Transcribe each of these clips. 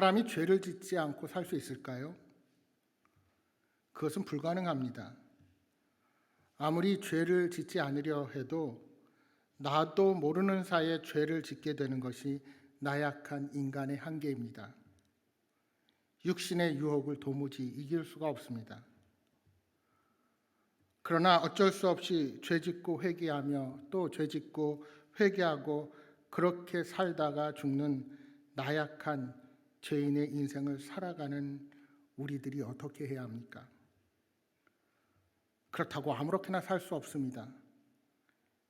사람이 죄를 짓지 않고 살 수 있을까요? 그것은 불가능합니다. 아무리 죄를 짓지 않으려 해도 나도 모르는 사이에 죄를 짓게 되는 것이 나약한 인간의 한계입니다. 육신의 유혹을 도무지 이길 수가 없습니다. 그러나 어쩔 수 없이 죄짓고 회개하며 또 죄짓고 회개하고 그렇게 살다가 죽는 나약한 죄인의 인생을 살아가는 우리들이 어떻게 해야 합니까? 그렇다고 아무렇게나 살 수 없습니다.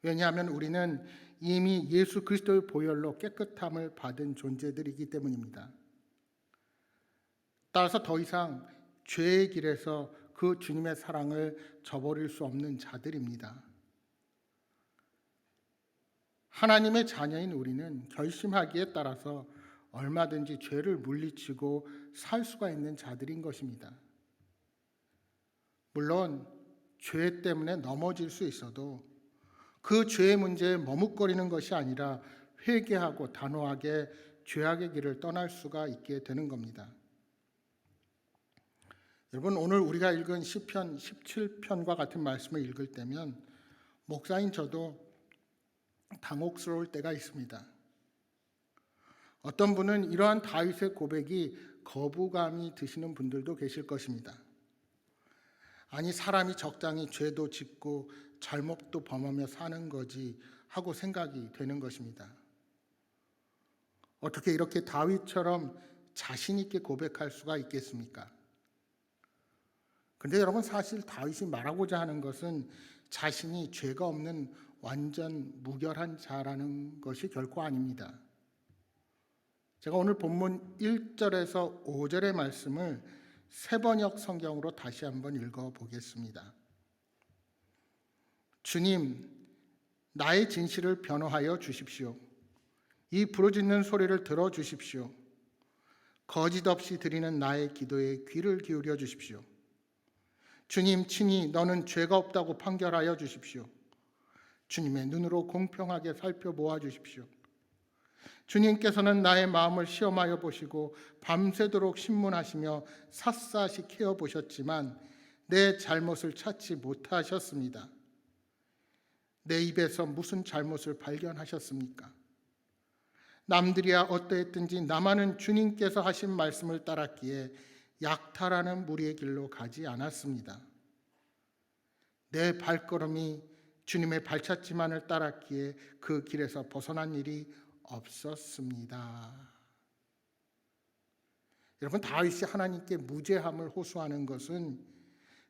왜냐하면 우리는 이미 예수 그리스도의 보혈로 깨끗함을 받은 존재들이기 때문입니다. 따라서 더 이상 죄의 길에서 그 주님의 사랑을 저버릴 수 없는 자들입니다. 하나님의 자녀인 우리는 결심하기에 따라서 얼마든지 죄를 물리치고 살 수가 있는 자들인 것입니다. 물론 죄 때문에 넘어질 수 있어도 그 죄의 문제에 머뭇거리는 것이 아니라 회개하고 단호하게 죄악의 길을 떠날 수가 있게 되는 겁니다. 여러분, 오늘 우리가 읽은 시편 17편과 같은 말씀을 읽을 때면 목사인 저도 당혹스러울 때가 있습니다. 어떤 분은 이러한 다윗의 고백이 거부감이 드시는 분들도 계실 것입니다. 아니, 사람이 적당히 죄도 짓고 잘못도 범하며 사는 거지 하고 생각이 되는 것입니다. 어떻게 이렇게 다윗처럼 자신 있게 고백할 수가 있겠습니까? 그런데 여러분, 사실 다윗이 말하고자 하는 것은 자신이 죄가 없는 완전 무결한 자라는 것이 결코 아닙니다. 제가 오늘 본문 1절에서 5절의 말씀을 새번역 성경으로 다시 한번 읽어보겠습니다. 주님, 나의 진실을 변호하여 주십시오. 이 부르짖는 소리를 들어주십시오. 거짓 없이 드리는 나의 기도에 귀를 기울여 주십시오. 주님, 친히 너는 죄가 없다고 판결하여 주십시오. 주님의 눈으로 공평하게 살펴보아 주십시오. 주님께서는 나의 마음을 시험하여 보시고 밤새도록 신문하시며 샅샅이 캐어 보셨지만 내 잘못을 찾지 못하셨습니다. 내 입에서 무슨 잘못을 발견하셨습니까? 남들이야 어떠했든지 나만은 주님께서 하신 말씀을 따랐기에 약탈하는 무리의 길로 가지 않았습니다. 내 발걸음이 주님의 발자취만을 따랐기에 그 길에서 벗어난 일이 없었습니다. 여러분, 다윗이 하나님께 무죄함을 호소하는 것은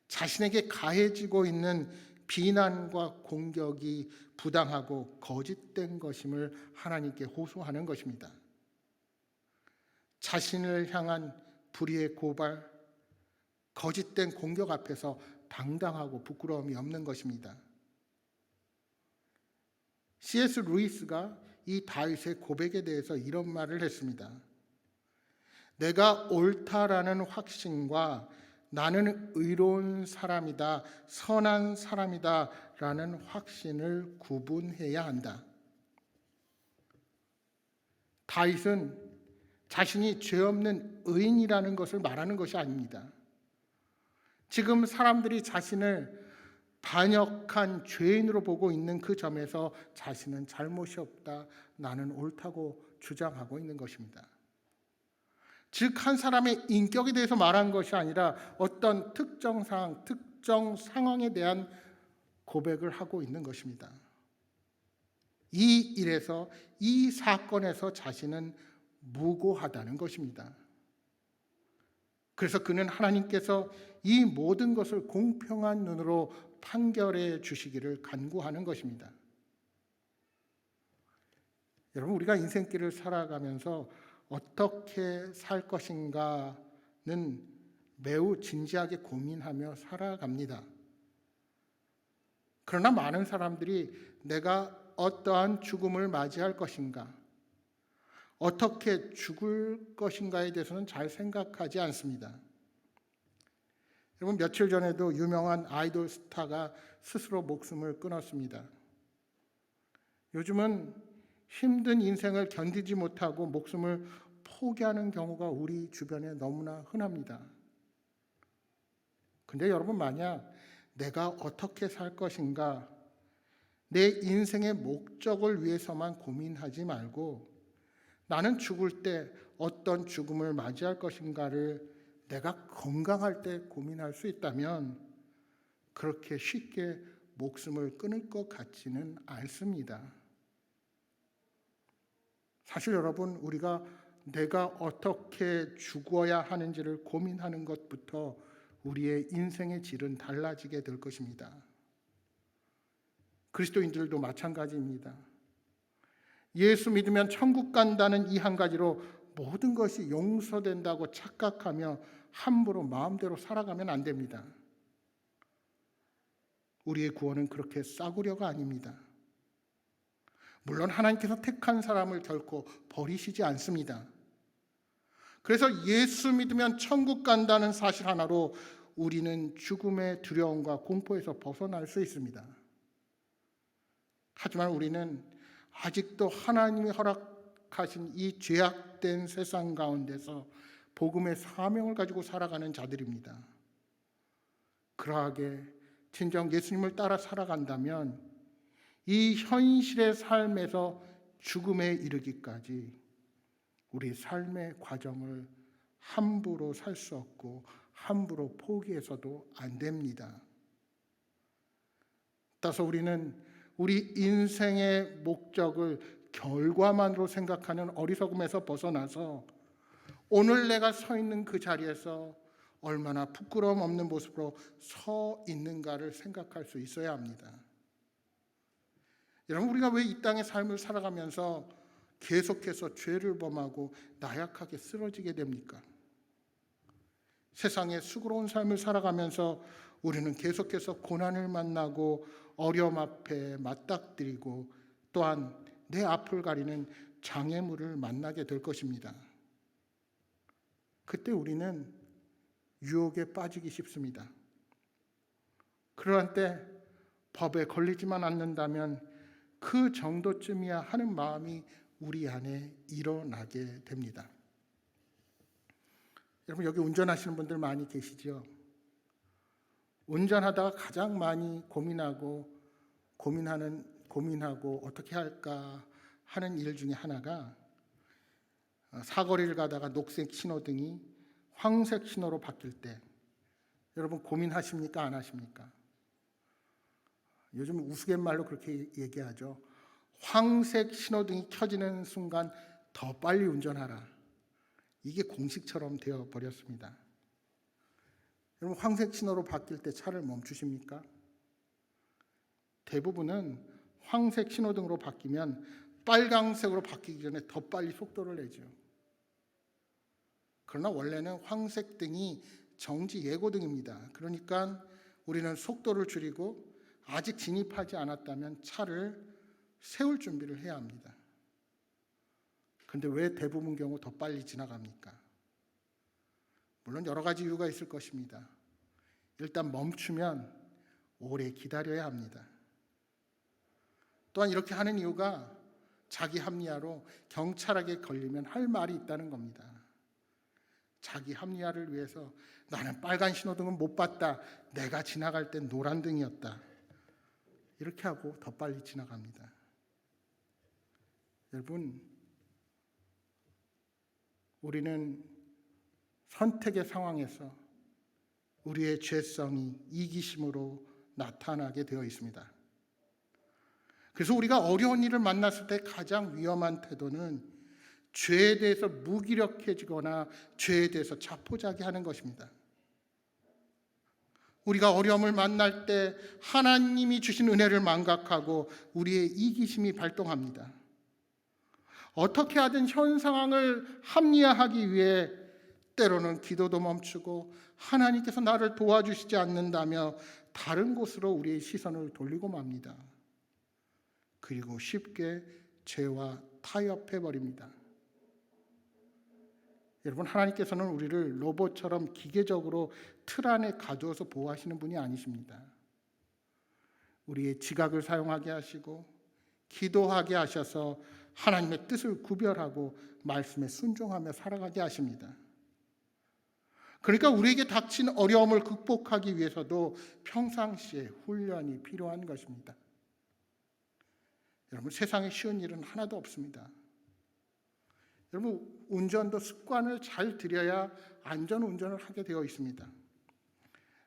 자신에게 가해지고 있는 비난과 공격이 부당하고 거짓된 것임을 하나님께 호소하는 것입니다. 자신을 향한 불의의 고발, 거짓된 공격 앞에서 당당하고 부끄러움이 없는 것입니다. C.S. 루이스가 이 다윗의 고백에 대해서 이런 말을 했습니다. 내가 옳다라는 확신과 나는 의로운 사람이다, 선한 사람이다 라는 확신을 구분해야 한다. 다윗은 자신이 죄 없는 의인이라는 것을 말하는 것이 아닙니다. 지금 사람들이 자신을 반역한 죄인으로 보고 있는 그 점에서 자신은 잘못이 없다, 나는 옳다고 주장하고 있는 것입니다. 즉, 한 사람의 인격에 대해서 말한 것이 아니라 어떤 특정 상황, 특정 상황에 대한 고백을 하고 있는 것입니다. 이 일에서, 이 사건에서 자신은 무고하다는 것입니다. 그래서 그는 하나님께서 이 모든 것을 공평한 눈으로 판결해 주시기를 간구하는 것입니다. 여러분, 우리가 인생길을 살아가면서 어떻게 살 것인가는 매우 진지하게 고민하며 살아갑니다. 그러나 많은 사람들이 내가 어떠한 죽음을 맞이할 것인가, 어떻게 죽을 것인가에 대해서는 잘 생각하지 않습니다. 여러분, 며칠 전에도 유명한 아이돌 스타가 스스로 목숨을 끊었습니다. 요즘은 힘든 인생을 견디지 못하고 목숨을 포기하는 경우가 우리 주변에 너무나 흔합니다. 근데 여러분, 만약 내가 어떻게 살 것인가, 내 인생의 목적을 위해서만 고민하지 말고 나는 죽을 때 어떤 죽음을 맞이할 것인가를 내가 건강할 때 고민할 수 있다면 그렇게 쉽게 목숨을 끊을 것 같지는 않습니다. 사실 여러분, 우리가 내가 어떻게 죽어야 하는지를 고민하는 것부터 우리의 인생의 질은 달라지게 될 것입니다. 그리스도인들도 마찬가지입니다. 예수 믿으면 천국 간다는 이 한 가지로 모든 것이 용서된다고 착각하며 함부로 마음대로 살아가면 안 됩니다. 우리의 구원은 그렇게 싸구려가 아닙니다. 물론 하나님께서 택한 사람을 결코 버리시지 않습니다. 그래서 예수 믿으면 천국 간다는 사실 하나로 우리는 죽음의 두려움과 공포에서 벗어날 수 있습니다. 하지만 우리는 아직도 하나님이 허락하신 이 죄악된 세상 가운데서 복음의 사명을 가지고 살아가는 자들입니다. 그러하게 진정 예수님을 따라 살아간다면 이 현실의 삶에서 죽음에 이르기까지 우리 삶의 과정을 함부로 살 수 없고 함부로 포기해서도 안 됩니다. 따라서 우리는 우리 인생의 목적을 결과만으로 생각하는 어리석음에서 벗어나서 오늘 내가 서 있는 그 자리에서 얼마나 부끄러움 없는 모습으로 서 있는가를 생각할 수 있어야 합니다. 여러분, 우리가 왜 이 땅의 삶을 살아가면서 계속해서 죄를 범하고 나약하게 쓰러지게 됩니까? 세상의 수고로운 삶을 살아가면서 우리는 계속해서 고난을 만나고 어려움 앞에 맞닥뜨리고 또한 내 앞을 가리는 장애물을 만나게 될 것입니다. 그때 우리는 유혹에 빠지기 쉽습니다. 그러한 때 법에 걸리지만 않는다면 그 정도쯤이야 하는 마음이 우리 안에 일어나게 됩니다. 여러분, 여기 운전하시는 분들 많이 계시죠? 운전하다가 가장 많이 고민하고 어떻게 할까 하는 일 중에 하나가 사거리를 가다가 녹색 신호등이 황색 신호로 바뀔 때 여러분 고민하십니까? 안 하십니까? 요즘 우스갯말로 그렇게 얘기하죠. 황색 신호등이 켜지는 순간 더 빨리 운전하라. 이게 공식처럼 되어 버렸습니다. 여러분, 황색 신호로 바뀔 때 차를 멈추십니까? 대부분은 황색 신호등으로 바뀌면 빨강색으로 바뀌기 전에 더 빨리 속도를 내죠. 그러나 원래는 황색 등이 정지 예고등입니다. 그러니까 우리는 속도를 줄이고 아직 진입하지 않았다면 차를 세울 준비를 해야 합니다. 그런데 왜 대부분 경우 더 빨리 지나갑니까? 물론 여러 가지 이유가 있을 것입니다. 일단 멈추면 오래 기다려야 합니다. 또한 이렇게 하는 이유가 자기 합리화로 경찰에게 걸리면 할 말이 있다는 겁니다. 자기 합리화를 위해서 나는 빨간 신호등은 못 봤다. 내가 지나갈 땐 노란 등이었다. 이렇게 하고 더 빨리 지나갑니다. 여러분, 우리는 선택의 상황에서 우리의 죄성이 이기심으로 나타나게 되어 있습니다. 그래서 우리가 어려운 일을 만났을 때 가장 위험한 태도는 죄에 대해서 무기력해지거나 죄에 대해서 자포자기하는 것입니다. 우리가 어려움을 만날 때 하나님이 주신 은혜를 망각하고 우리의 이기심이 발동합니다. 어떻게 하든 현 상황을 합리화하기 위해 때로는 기도도 멈추고 하나님께서 나를 도와주시지 않는다며 다른 곳으로 우리의 시선을 돌리고 맙니다. 그리고 쉽게 죄와 타협해버립니다. 여러분, 하나님께서는 우리를 로봇처럼 기계적으로 틀 안에 가두어서 보호하시는 분이 아니십니다. 우리의 지각을 사용하게 하시고 기도하게 하셔서 하나님의 뜻을 구별하고 말씀에 순종하며 살아가게 하십니다. 그러니까 우리에게 닥친 어려움을 극복하기 위해서도 평상시에 훈련이 필요한 것입니다. 여러분, 세상에 쉬운 일은 하나도 없습니다. 여러분, 운전도 습관을 잘 들여야 안전 운전을 하게 되어 있습니다.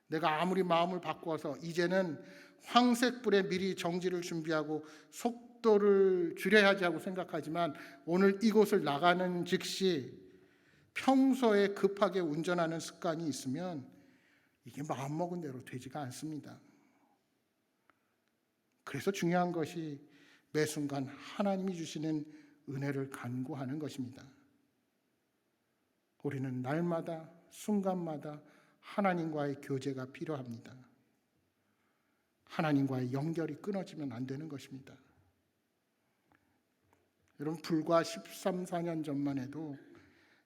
내가 아무리 마음을 바꾸어서 이제는 황색불에 미리 정지를 준비하고 속도를 줄여야지 하고 생각하지만 오늘 이곳을 나가는 즉시 평소에 급하게 운전하는 습관이 있으면 이게 마음먹은 대로 되지가 않습니다. 그래서 중요한 것이 매 순간 하나님이 주시는 은혜를 간구하는 것입니다. 우리는 날마다 순간마다 하나님과의 교제가 필요합니다. 하나님과의 연결이 끊어지면 안 되는 것입니다. 여러분, 불과 13, 14년 전만 해도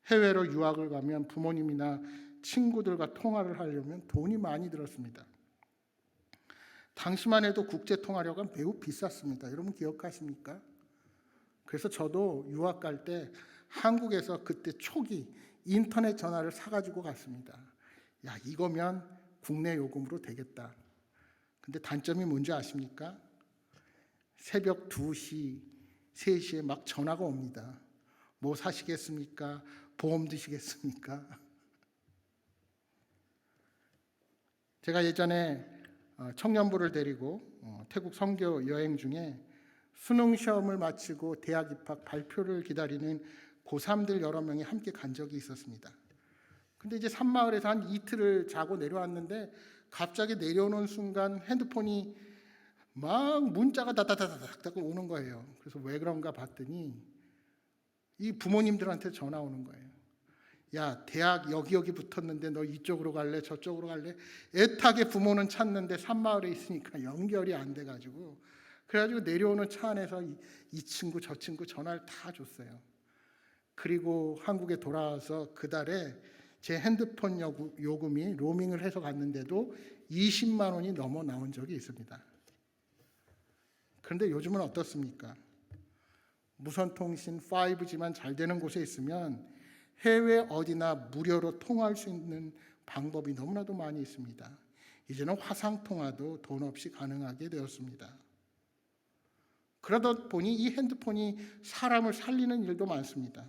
해외로 유학을 가면 부모님이나 친구들과 통화를 하려면 돈이 많이 들었습니다. 당시만 해도 국제통화료가 매우 비쌌습니다. 여러분 기억하십니까? 그래서 저도 유학 갈 때 한국에서 그때 초기 인터넷 전화를 사가지고 갔습니다. 야, 이거면 국내 요금으로 되겠다. 근데 단점이 뭔지 아십니까? 새벽 2시, 3시에 막 전화가 옵니다. 뭐 사시겠습니까? 보험 드시겠습니까? 제가 예전에 청년부를 데리고 태국 선교 여행 중에 수능 시험을 마치고 대학 입학 발표를 기다리는 고3들 여러 명이 함께 간 적이 있었습니다. 근데 이제 산마을에서 한 이틀을 자고 내려왔는데 갑자기 내려오는 순간 핸드폰이 막 문자가 다다다닥 오는 거예요. 그래서 왜 그런가 봤더니 이 부모님들한테 전화 오는 거예요. 야, 대학 여기 붙었는데 너 이쪽으로 갈래? 저쪽으로 갈래? 애타게 부모는 찾는데 산마을에 있으니까 연결이 안 돼가지고 그래가지고 내려오는 차 안에서 이 친구 저 친구 전화를 다 줬어요. 그리고 한국에 돌아와서 그달에 제 핸드폰 요금이 로밍을 해서 갔는데도 20만 원이 넘어 나온 적이 있습니다. 그런데 요즘은 어떻습니까? 무선통신 5G만 잘 되는 곳에 있으면 해외 어디나 무료로 통화할 수 있는 방법이 너무나도 많이 있습니다. 이제는 화상통화도 돈 없이 가능하게 되었습니다. 그러다 보니 이 핸드폰이 사람을 살리는 일도 많습니다.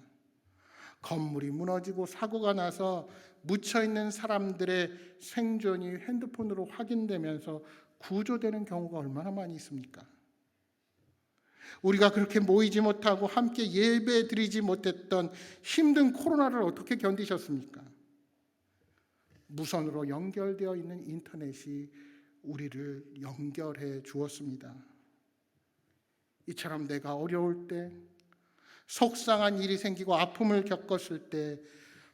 건물이 무너지고 사고가 나서 묻혀있는 사람들의 생존이 핸드폰으로 확인되면서 구조되는 경우가 얼마나 많이 있습니까? 우리가 그렇게 모이지 못하고 함께 예배 드리지 못했던 힘든 코로나를 어떻게 견디셨습니까? 무선으로 연결되어 있는 인터넷이 우리를 연결해 주었습니다. 이처럼 내가 어려울 때, 속상한 일이 생기고 아픔을 겪었을 때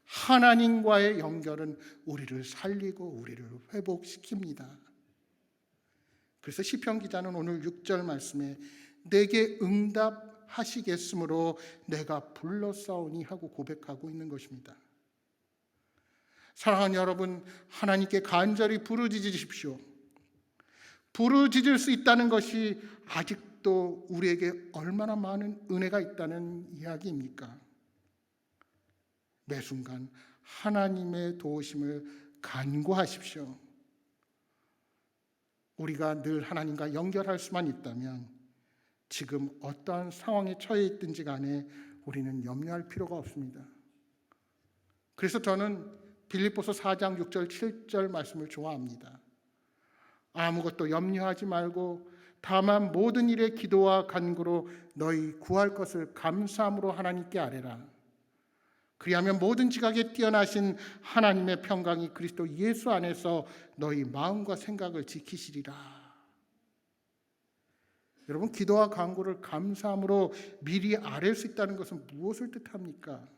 하나님과의 연결은 우리를 살리고 우리를 회복시킵니다. 그래서 시편 기자는 오늘 6절 말씀에 내게 응답하시겠으므로 내가 불렀사오니 하고 고백하고 있는 것입니다. 사랑하는 여러분, 하나님께 간절히 부르짖으십시오. 부르짖을 수 있다는 것이 아직도 우리에게 얼마나 많은 은혜가 있다는 이야기입니까? 매 순간 하나님의 도우심을 간구하십시오. 우리가 늘 하나님과 연결할 수만 있다면 지금 어떠한 상황에 처해 있든지 간에 우리는 염려할 필요가 없습니다. 그래서 저는 빌립보서 4장 6절 7절 말씀을 좋아합니다. 아무것도 염려하지 말고 다만 모든 일에 기도와 간구로 너희 구할 것을 감사함으로 하나님께 아뢰라. 그리하면 모든 지각에 뛰어나신 하나님의 평강이 그리스도 예수 안에서 너희 마음과 생각을 지키시리라. 여러분, 기도와 간구를 감사함으로 미리 아뢰 수 있다는 것은 무엇을 뜻합니까?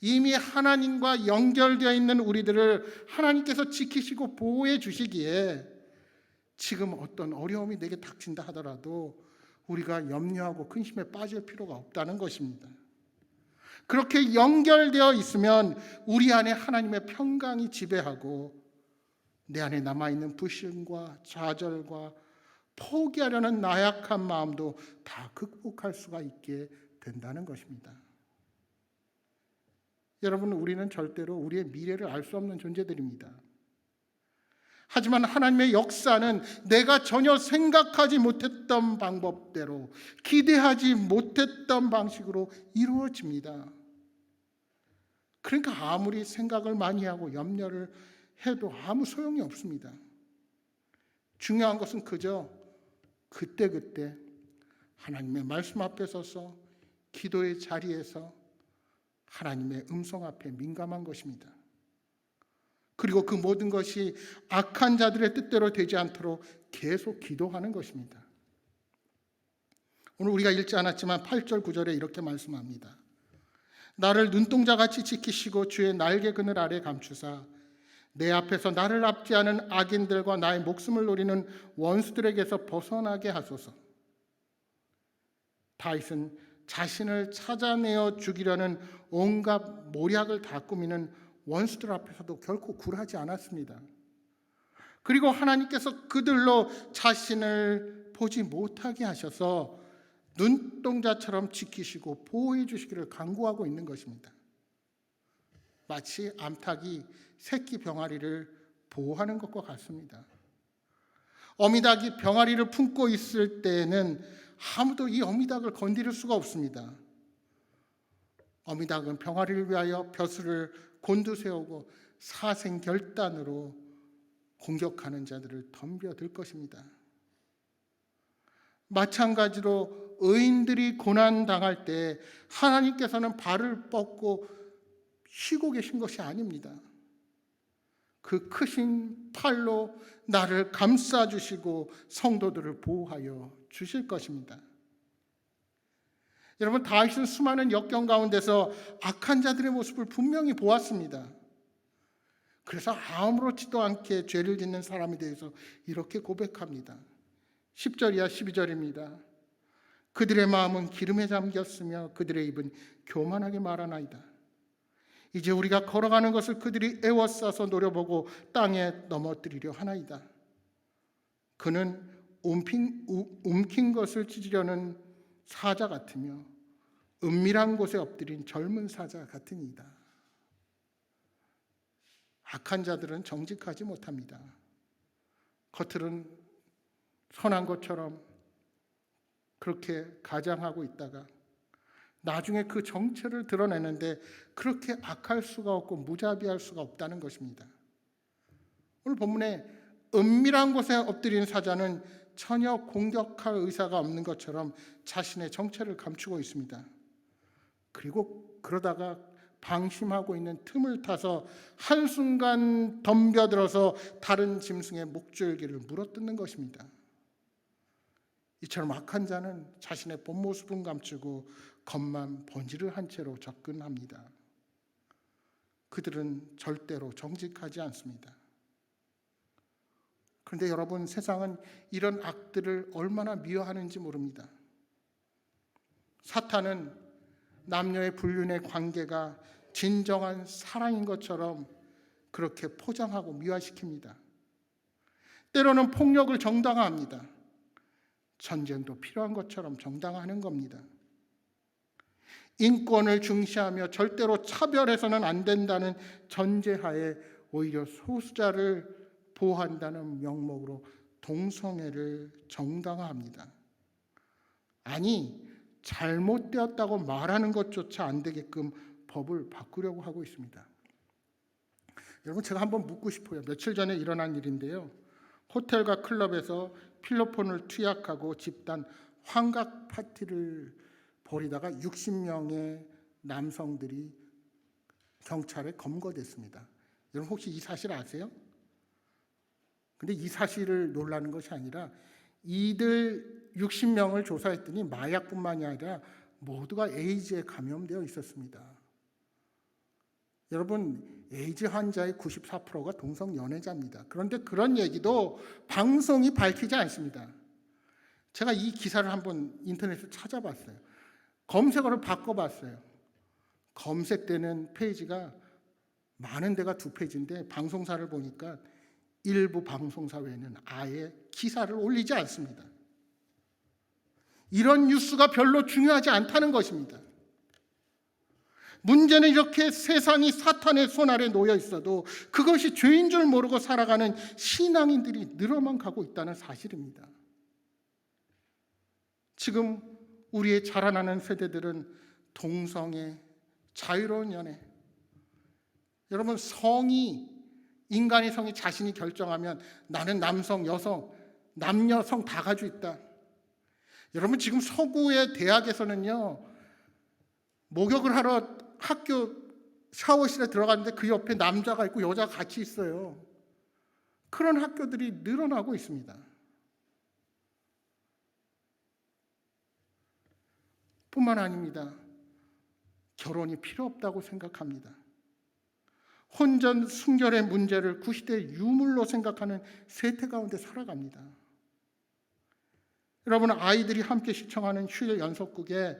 이미 하나님과 연결되어 있는 우리들을 하나님께서 지키시고 보호해 주시기에 지금 어떤 어려움이 내게 닥친다 하더라도 우리가 염려하고 근심에 빠질 필요가 없다는 것입니다. 그렇게 연결되어 있으면 우리 안에 하나님의 평강이 지배하고 내 안에 남아있는 불신과 좌절과 포기하려는 나약한 마음도 다 극복할 수가 있게 된다는 것입니다. 여러분, 우리는 절대로 우리의 미래를 알 수 없는 존재들입니다. 하지만 하나님의 역사는 내가 전혀 생각하지 못했던 방법대로, 기대하지 못했던 방식으로 이루어집니다. 그러니까 아무리 생각을 많이 하고 염려를 해도 아무 소용이 없습니다. 중요한 것은 그저 그때그때 하나님의 말씀 앞에 서서 기도의 자리에서 하나님의 음성 앞에 민감한 것입니다. 그리고 그 모든 것이 악한 자들의 뜻대로 되지 않도록 계속 기도하는 것입니다. 오늘 우리가 읽지 않았지만 8절 9절에 이렇게 말씀합니다. 나를 눈동자같이 지키시고 주의 날개 그늘 아래 감추사 내 앞에서 나를 압제하는 악인들과 나의 목숨을 노리는 원수들에게서 벗어나게 하소서. 다윗은 자신을 찾아내어 죽이려는 온갖 모략을 다 꾸미는 원수들 앞에서도 결코 굴하지 않았습니다. 그리고 하나님께서 그들로 자신을 보지 못하게 하셔서 눈동자처럼 지키시고 보호해 주시기를 간구하고 있는 것입니다. 마치 암탉이 새끼 병아리를 보호하는 것과 같습니다. 어미닭이 병아리를 품고 있을 때에는 아무도 이 어미닭을 건드릴 수가 없습니다. 어미닭은 병아리를 위하여 벼슬을 곤두세우고 사생결단으로 공격하는 자들을 덤벼들 것입니다. 마찬가지로 의인들이 고난당할 때 하나님께서는 발을 뻗고 쉬고 계신 것이 아닙니다. 그 크신 팔로 나를 감싸주시고 성도들을 보호하여 주실 것입니다. 여러분, 다윗은 수많은 역경 가운데서 악한 자들의 모습을 분명히 보았습니다. 그래서 아무렇지도 않게 죄를 짓는 사람에 대해서 이렇게 고백합니다. 10절이야 12절입니다. 그들의 마음은 기름에 잠겼으며 그들의 입은 교만하게 말하나이다. 이제 우리가 걸어가는 것을 그들이 애워싸서 노려보고 땅에 넘어뜨리려 하나이다. 그는 움킨 것을 찢으려는 사자 같으며 은밀한 곳에 엎드린 젊은 사자 같으니이다. 악한 자들은 정직하지 못합니다. 겉으로는 선한 것처럼 그렇게 가장하고 있다가 나중에 그 정체를 드러내는데 그렇게 악할 수가 없고 무자비할 수가 없다는 것입니다. 오늘 본문에 은밀한 곳에 엎드린 사자는 전혀 공격할 의사가 없는 것처럼 자신의 정체를 감추고 있습니다. 그리고 그러다가 방심하고 있는 틈을 타서 한순간 덤벼들어서 다른 짐승의 목줄기를 물어뜯는 것입니다. 이처럼 악한 자는 자신의 본 모습은 감추고 겉만 번지를 한 채로 접근합니다. 그들은 절대로 정직하지 않습니다. 그런데 여러분, 세상은 이런 악들을 얼마나 미워하는지 모릅니다. 사탄은 남녀의 불륜의 관계가 진정한 사랑인 것처럼 그렇게 포장하고 미화시킵니다. 때로는 폭력을 정당화합니다. 전쟁도 필요한 것처럼 정당화하는 겁니다. 인권을 중시하며 절대로 차별해서는 안 된다는 전제하에 오히려 소수자를 보호한다는 명목으로 동성애를 정당화합니다. 아니, 잘못되었다고 말하는 것조차 안 되게끔 법을 바꾸려고 하고 있습니다. 여러분, 제가 한번 묻고 싶어요. 며칠 전에 일어난 일인데요. 호텔과 클럽에서 필로폰을 투약하고 집단 환각 파티를 벌이다가 60명의 남성들이 경찰에 검거됐습니다. 여러분, 혹시 이 사실 아세요? 근데 이 사실을 놀라는 것이 아니라 이들 60명을 조사했더니 마약뿐만이 아니라 모두가 에이즈에 감염되어 있었습니다. 여러분, 에이즈 환자의 94%가 동성 연애자입니다. 그런데 그런 얘기도 방송이 밝히지 않습니다. 제가 이 기사를 한번 인터넷에서 찾아봤어요. 검색어를 바꿔봤어요. 검색되는 페이지가 많은 데가 2페이지인데 방송사를 보니까 일부 방송사 외에는 아예 기사를 올리지 않습니다. 이런 뉴스가 별로 중요하지 않다는 것입니다. 문제는 이렇게 세상이 사탄의 손 아래 놓여 있어도 그것이 죄인 줄 모르고 살아가는 신앙인들이 늘어만 가고 있다는 사실입니다. 지금 우리의 자라나는 세대들은 동성애, 자유로운 연애, 여러분 인간의 성이 자신이 결정하면 나는 남성, 여성, 남녀 성 다 가지고 있다. 여러분 지금 서구의 대학에서는요, 목욕을 하러 학교 샤워실에 들어갔는데 그 옆에 남자가 있고 여자가 같이 있어요. 그런 학교들이 늘어나고 있습니다. 뿐만 아닙니다. 결혼이 필요 없다고 생각합니다. 혼전 순결의 문제를 구시대 유물로 생각하는 세태 가운데 살아갑니다. 여러분, 아이들이 함께 시청하는 휴일 연속극에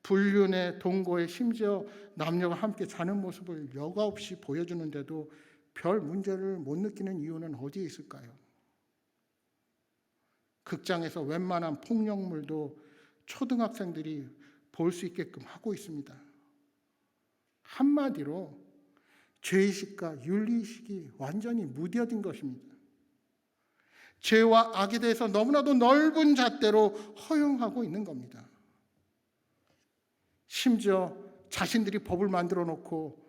불륜의 동거에 심지어 남녀가 함께 자는 모습을 여과 없이 보여주는데도 별 문제를 못 느끼는 이유는 어디에 있을까요? 극장에서 웬만한 폭력물도 초등학생들이 볼 수 있게끔 하고 있습니다. 한마디로 죄의식과 윤리의식이 완전히 무뎌진 것입니다. 죄와 악에 대해서 너무나도 넓은 잣대로 허용하고 있는 겁니다. 심지어 자신들이 법을 만들어 놓고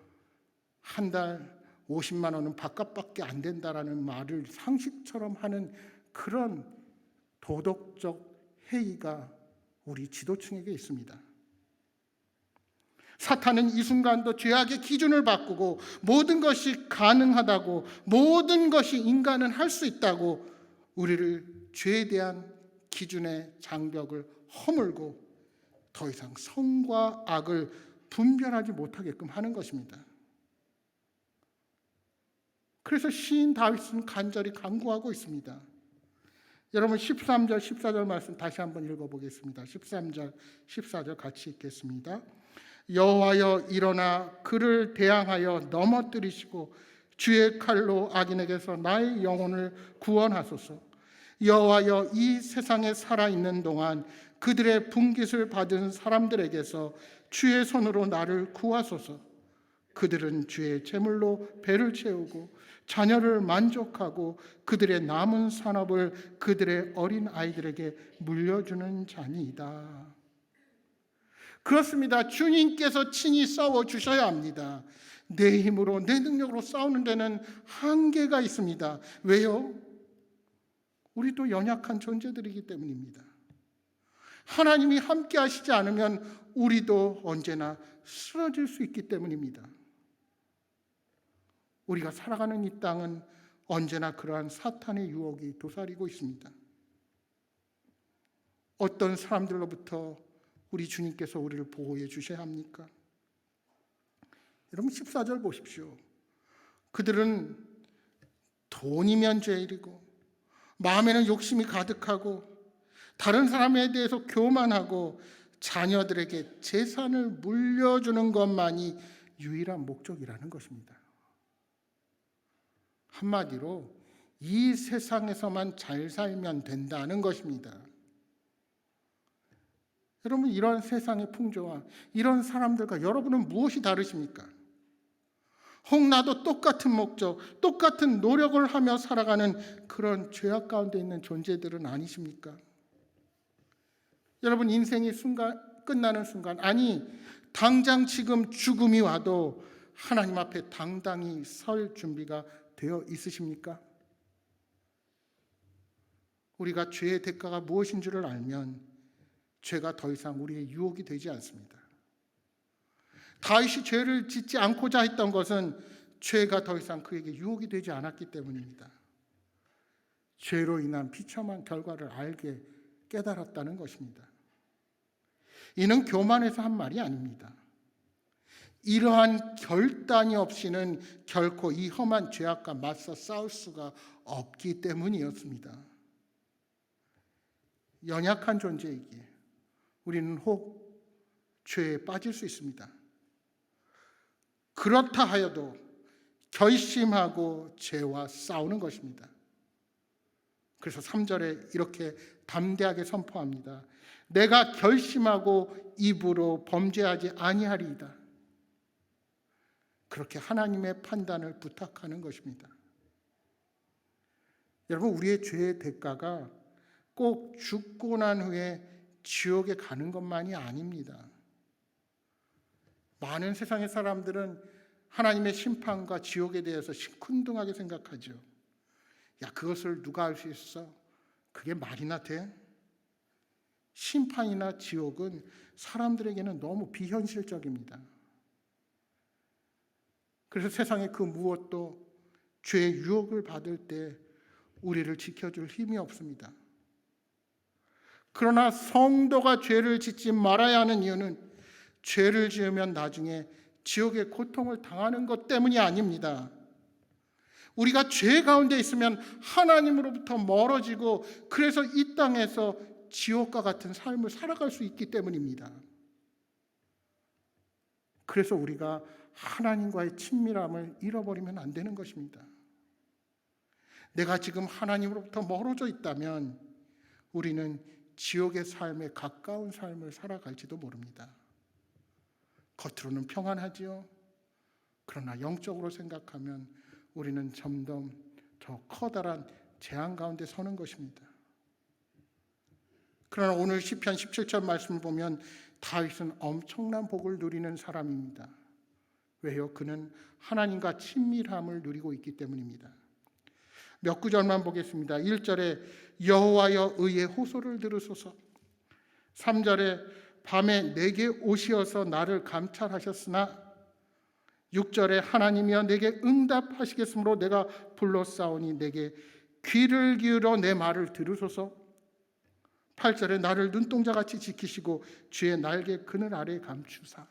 한 달 50만 원은 밥값밖에 안 된다라는 말을 상식처럼 하는 그런 도덕적 해이가 우리 지도층에게 있습니다. 사탄은 이 순간도 죄악의 기준을 바꾸고 모든 것이 가능하다고, 모든 것이 인간은 할 수 있다고 우리를 죄에 대한 기준의 장벽을 허물고 더 이상 선과 악을 분별하지 못하게끔 하는 것입니다. 그래서 시인 다윗은 간절히 간구하고 있습니다. 여러분 13절 14절 말씀 다시 한번 읽어보겠습니다. 13절 14절 같이 읽겠습니다. 여호와여 일어나 그를 대항하여 넘어뜨리시고 주의 칼로 악인에게서 나의 영혼을 구원하소서. 여호와여 이 세상에 살아있는 동안 그들의 분깃을 받은 사람들에게서 주의 손으로 나를 구하소서. 그들은 주의 제물로 배를 채우고 자녀를 만족하고 그들의 남은 산업을 그들의 어린 아이들에게 물려주는 자니이다. 그렇습니다. 주님께서 친히 싸워주셔야 합니다. 내 힘으로 내 능력으로 싸우는 데는 한계가 있습니다. 왜요? 우리도 연약한 존재들이기 때문입니다. 하나님이 함께 하시지 않으면 우리도 언제나 쓰러질 수 있기 때문입니다. 우리가 살아가는 이 땅은 언제나 그러한 사탄의 유혹이 도사리고 있습니다. 어떤 사람들로부터 우리 주님께서 우리를 보호해 주셔야 합니까? 여러분 14절 보십시오. 그들은 돈이면 죄이고 마음에는 욕심이 가득하고 다른 사람에 대해서 교만하고 자녀들에게 재산을 물려주는 것만이 유일한 목적이라는 것입니다. 한마디로 이 세상에서만 잘 살면 된다는 것입니다. 여러분 이런 세상의 풍조와 이런 사람들과 여러분은 무엇이 다르십니까? 혹 나도 똑같은 목적, 똑같은 노력을 하며 살아가는 그런 죄악 가운데 있는 존재들은 아니십니까? 여러분 인생이 끝나는 순간, 아니 당장 지금 죽음이 와도 하나님 앞에 당당히 설 준비가 되어 있으십니까? 우리가 죄의 대가가 무엇인 줄을 알면 죄가 더 이상 우리의 유혹이 되지 않습니다. 다윗이 죄를 짓지 않고자 했던 것은 죄가 더 이상 그에게 유혹이 되지 않았기 때문입니다. 죄로 인한 비참한 결과를 알게 깨달았다는 것입니다. 이는 교만해서 한 말이 아닙니다. 이러한 결단이 없이는 결코 이 험한 죄악과 맞서 싸울 수가 없기 때문이었습니다. 연약한 존재이기에 우리는 혹 죄에 빠질 수 있습니다. 그렇다 하여도 결심하고 죄와 싸우는 것입니다. 그래서 3절에 이렇게 담대하게 선포합니다. 내가 결심하고 입으로 범죄하지 아니하리이다. 그렇게 하나님의 판단을 부탁하는 것입니다. 여러분, 우리의 죄의 대가가 꼭 죽고 난 후에 지옥에 가는 것만이 아닙니다. 많은 세상의 사람들은 하나님의 심판과 지옥에 대해서 시큰둥하게 생각하죠. 야, 그것을 누가 알 수 있어? 그게 말이나 돼? 심판이나 지옥은 사람들에게는 너무 비현실적입니다. 그래서 세상의 그 무엇도 죄의 유혹을 받을 때 우리를 지켜줄 힘이 없습니다. 그러나 성도가 죄를 짓지 말아야 하는 이유는 죄를 지으면 나중에 지옥의 고통을 당하는 것 때문이 아닙니다. 우리가 죄 가운데 있으면 하나님으로부터 멀어지고 그래서 이 땅에서 지옥과 같은 삶을 살아갈 수 있기 때문입니다. 그래서 우리가 하나님과의 친밀함을 잃어버리면 안 되는 것입니다. 내가 지금 하나님으로부터 멀어져 있다면 우리는 지옥의 삶에 가까운 삶을 살아갈지도 모릅니다. 겉으로는 평안하지요. 그러나 영적으로 생각하면 우리는 점점 더 커다란 재앙 가운데 서는 것입니다. 그러나 오늘 시편 17절 말씀을 보면 다윗은 엄청난 복을 누리는 사람입니다. 왜요? 그는 하나님과 친밀함을 누리고 있기 때문입니다. 몇 구절만 보겠습니다. 1절에 여호와여 의의 호소를 들으소서. 3절에 밤에 내게 오시어서 나를 감찰하셨으나 6절에 하나님이여 내게 응답하시겠으므로 내가 불러싸우니 내게 귀를 기울여 내 말을 들으소서. 8절에 나를 눈동자같이 지키시고 주의 날개 그늘 아래 감추사.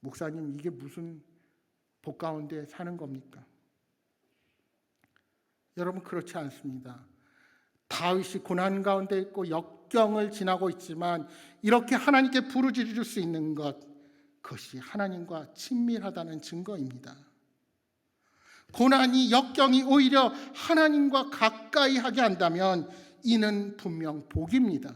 목사님, 이게 무슨 복 가운데 사는 겁니까? 여러분, 그렇지 않습니다. 다윗이 고난 가운데 있고 역경을 지나고 있지만 이렇게 하나님께 부르짖을 수 있는 것, 그것이 하나님과 친밀하다는 증거입니다. 고난이, 역경이 오히려 하나님과 가까이 하게 한다면 이는 분명 복입니다.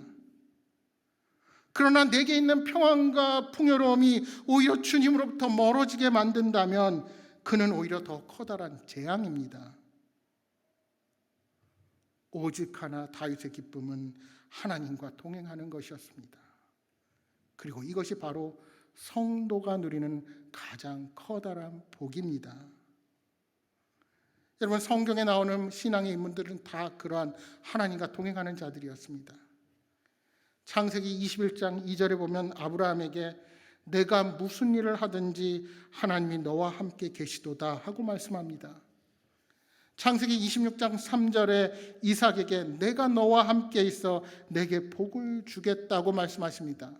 그러나 내게 있는 평안과 풍요로움이 오히려 주님으로부터 멀어지게 만든다면 그는 오히려 더 커다란 재앙입니다. 오직 하나 다윗의 기쁨은 하나님과 동행하는 것이었습니다. 그리고 이것이 바로 성도가 누리는 가장 커다란 복입니다. 여러분, 성경에 나오는 신앙의 인물들은 다 그러한 하나님과 동행하는 자들이었습니다. 창세기 21장 2절에 보면 아브라함에게 내가 무슨 일을 하든지 하나님이 너와 함께 계시도다 하고 말씀합니다. 창세기 26장 3절에 이삭에게 내가 너와 함께 있어 내게 복을 주겠다고 말씀하십니다.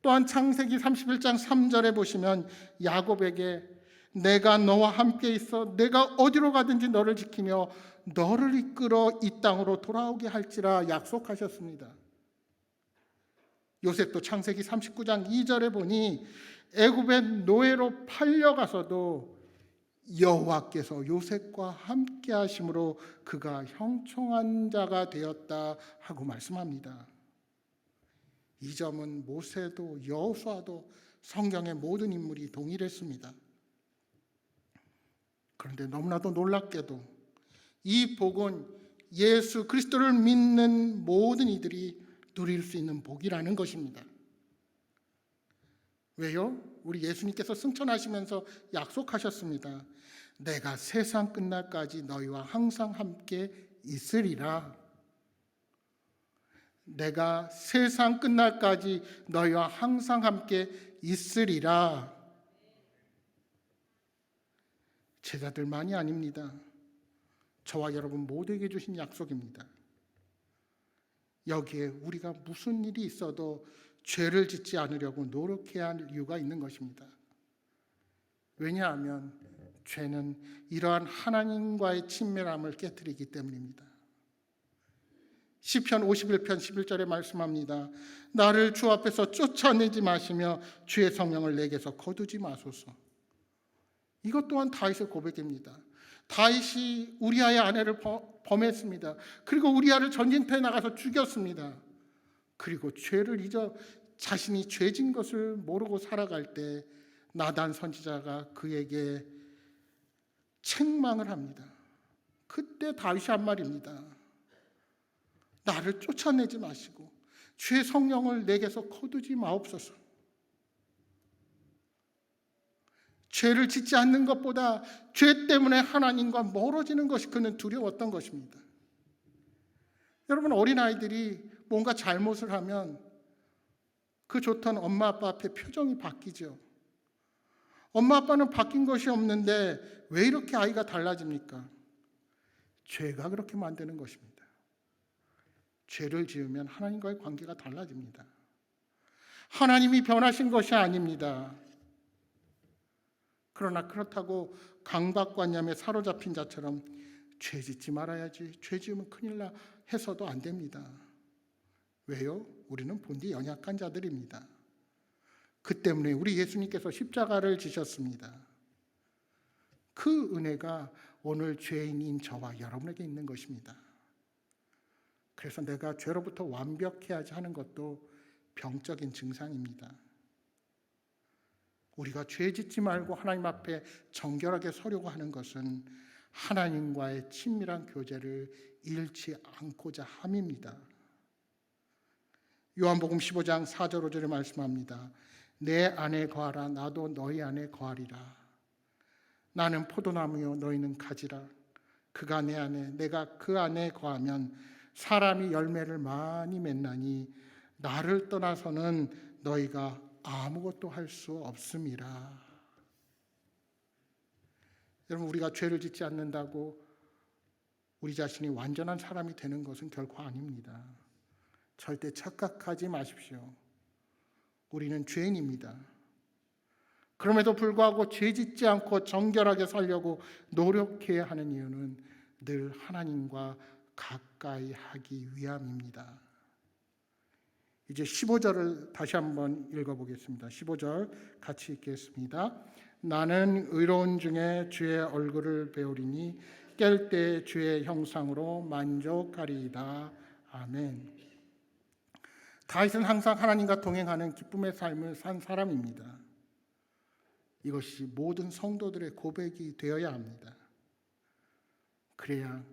또한 창세기 31장 3절에 보시면 야곱에게 내가 너와 함께 있어 내가 어디로 가든지 너를 지키며 너를 이끌어 이 땅으로 돌아오게 할지라 약속하셨습니다. 요셉도 창세기 39장 2절에 보니 애굽의 노예로 팔려가서도 여호와께서 요셉과 함께 하심으로 그가 형통한 자가 되었다 하고 말씀합니다. 이 점은 모세도 여호수아도 성경의 모든 인물이 동일했습니다. 그런데 너무나도 놀랍게도 이 복은 예수 그리스도를 믿는 모든 이들이 누릴 수 있는 복이라는 것입니다. 왜요? 우리 예수님께서 승천하시면서 약속하셨습니다. 내가 세상 끝날까지 너희와 항상 함께 있으리라. 내가 세상 끝날까지 너희와 항상 함께 있으리라. 제자들만이 아닙니다. 저와 여러분 모두에게 주신 약속입니다. 여기에 우리가 무슨 일이 있어도 죄를 짓지 않으려고 노력해야 할 이유가 있는 것입니다. 왜냐하면 죄는 이러한 하나님과의 친밀함을 깨뜨리기 때문입니다. 시편 51편 11절에 말씀합니다. 나를 주 앞에서 쫓아내지 마시며 주의 성령을 내게서 거두지 마소서. 이것 또한 다윗의 고백입니다. 다윗이 우리아의 아내를 범했습니다. 그리고 우리아를 전쟁터에 나가서 죽였습니다. 그리고 죄를 잊어 자신이 죄진 것을 모르고 살아갈 때 나단 선지자가 그에게 책망을 합니다. 그때 다윗이 한 말입니다. 나를 쫓아내지 마시고 주의 성령을 내게서 거두지 마옵소서. 죄를 짓지 않는 것보다 죄 때문에 하나님과 멀어지는 것이 그는 두려웠던 것입니다. 여러분, 어린아이들이 뭔가 잘못을 하면 그 좋던 엄마 아빠 앞에 표정이 바뀌죠. 엄마 아빠는 바뀐 것이 없는데 왜 이렇게 아이가 달라집니까? 죄가 그렇게 만드는 것입니다. 죄를 지으면 하나님과의 관계가 달라집니다. 하나님이 변하신 것이 아닙니다. 그러나 그렇다고 강박관념에 사로잡힌 자처럼 죄 짓지 말아야지, 죄 지으면 큰일 나 해서도 안 됩니다. 왜요? 우리는 본디 연약한 자들입니다. 그 때문에 우리 예수님께서 십자가를 지셨습니다. 그 은혜가 오늘 죄인인 저와 여러분에게 있는 것입니다. 그래서 내가 죄로부터 완벽해야지 하는 것도 병적인 증상입니다. 우리가 죄 짓지 말고 하나님 앞에 정결하게 서려고 하는 것은 하나님과의 친밀한 교제를 잃지 않고자 함입니다. 요한복음 15장 4절 5절에 말씀합니다. 내 안에 거하라, 나도 너희 안에 거하리라. 나는 포도나무요 너희는 가지라. 그가 내 안에 내가 그 안에 거하면 사람이 열매를 많이 맺나니 나를 떠나서는 너희가 아무것도 할 수 없음이라. 여러분, 우리가 죄를 짓지 않는다고 우리 자신이 완전한 사람이 되는 것은 결코 아닙니다. 절대 착각하지 마십시오. 우리는 죄인입니다. 그럼에도 불구하고 죄 짓지 않고 정결하게 살려고 노력해야 하는 이유는 늘 하나님과 가까이 하기 위함입니다. 이제 15절을 다시 한번 읽어보겠습니다. 15절 같이 읽겠습니다. 나는 의로운 중에 주의 얼굴을 배우리니 깰 때 주의 형상으로 만족하리이다. 아멘. 다윗은 항상 하나님과 동행하는 기쁨의 삶을 산 사람입니다. 이것이 모든 성도들의 고백이 되어야 합니다. 그래야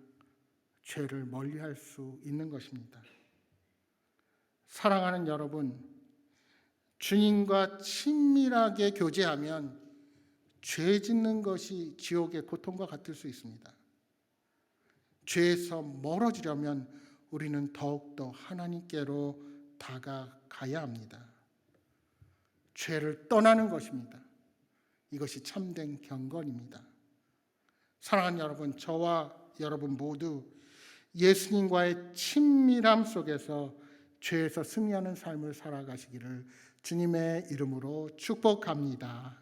죄를 멀리할 수 있는 것입니다. 사랑하는 여러분, 주님과 친밀하게 교제하면 죄 짓는 것이 지옥의 고통과 같을 수 있습니다. 죄에서 멀어지려면 우리는 더욱더 하나님께로 다가가야 합니다. 죄를 떠나는 것입니다. 이것이 참된 경건입니다. 사랑하는 여러분, 저와 여러분 모두 예수님과의 친밀함 속에서 죄에서 승리하는 삶을 살아가시기를 주님의 이름으로 축복합니다.